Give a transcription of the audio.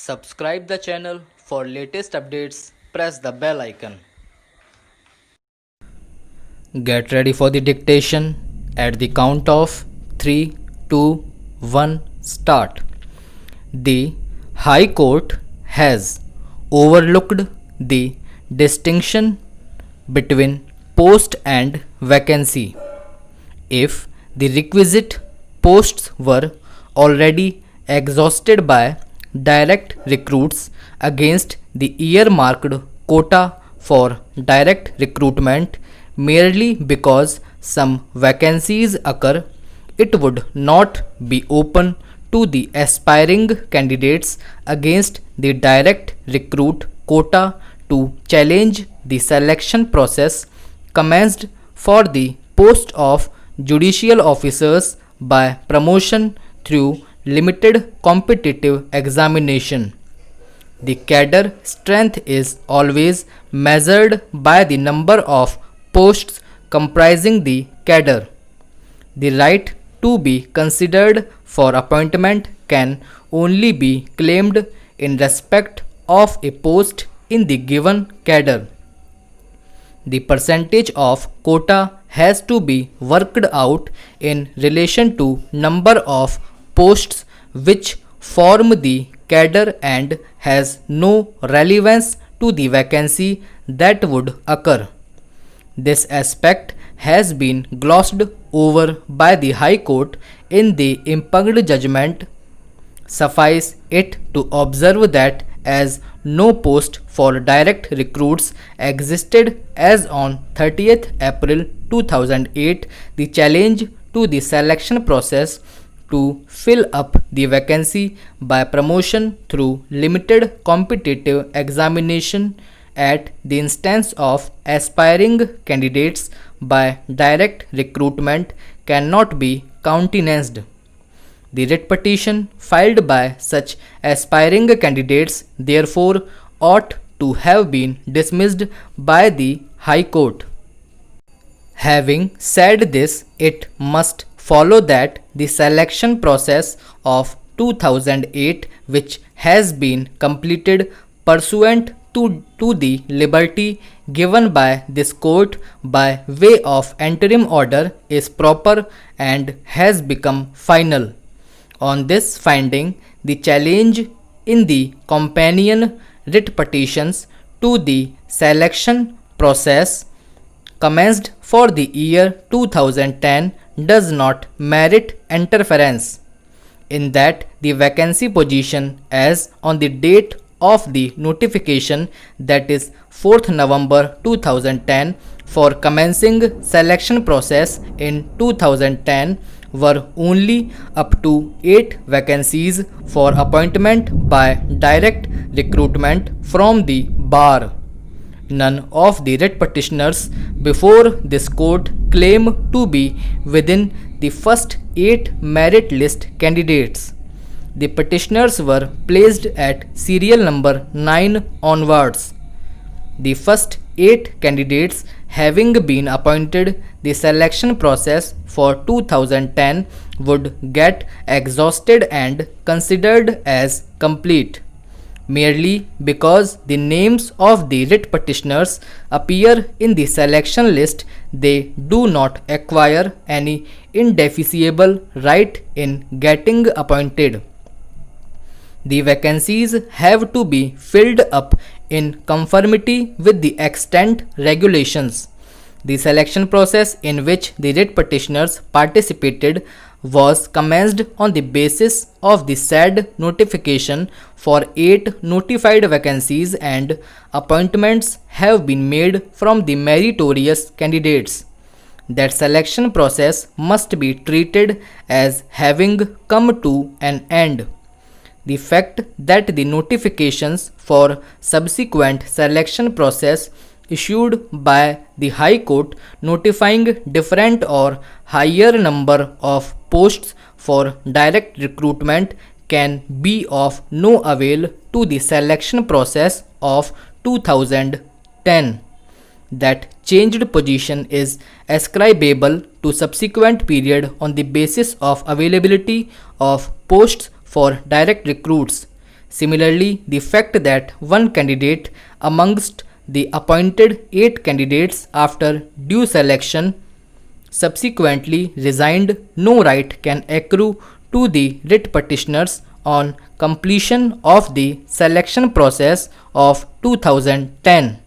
Subscribe the channel for latest updates. Press the bell icon. Get ready for the dictation at the count of 3, 2, 1, start. The High Court has overlooked the distinction between post and vacancy. If the requisite posts were already exhausted by direct recruits against the earmarked quota for direct recruitment merely because some vacancies occur, it would not be open to the aspiring candidates against the direct recruit quota to challenge the selection process commenced for the post of judicial officers by promotion through limited competitive examination. The cadre strength is always measured by the number of posts comprising the cadre. The right to be considered for appointment can only be claimed in respect of a post in the given cadre. The percentage of quota has to be worked out in relation to number of posts which form the cadre and has no relevance to the vacancy that would occur. This aspect has been glossed over by the High Court in the impugned judgment. Suffice it to observe that as no post for direct recruits existed as on 30th April 2008, the challenge to the selection process to fill up the vacancy by promotion through limited competitive examination at the instance of aspiring candidates by direct recruitment cannot be countenanced. The writ petition filed by such aspiring candidates therefore ought to have been dismissed by the High Court. Having said this, it must follow that the selection process of 2008, which has been completed pursuant to the liberty given by this court by way of interim order, is proper and has become final. On this finding, the challenge in the companion writ petitions to the selection process commenced for the year 2010 does not merit interference, in that the vacancy position as on the date of the notification, that is 4th November 2010, for commencing selection process in 2010 were only up to 8 vacancies for appointment by direct recruitment from the bar. None of the writ petitioners before this court claim to be within the first 8 merit list candidates. The petitioners were placed at serial number 9 onwards. The first 8 candidates having been appointed, the selection process for 2010 would get exhausted and considered as complete. Merely because the names of the writ petitioners appear in the selection list, they do not acquire any indefeasible right in getting appointed. The vacancies have to be filled up in conformity with the extant regulations. The selection process in which the writ petitioners participated was commenced on the basis of the said notification for 8 notified vacancies, and appointments have been made from the meritorious candidates. That selection process must be treated as having come to an end. The fact that the notifications for subsequent selection process issued by the High Court notifying different or higher number of posts for direct recruitment can be of no avail to the selection process of 2010. That changed position is ascribable to subsequent period on the basis of availability of posts for direct recruits. Similarly, the fact that one candidate amongst the appointed 8 candidates after due selection subsequently resigned, no right can accrue to the writ petitioners on completion of the selection process of 2010.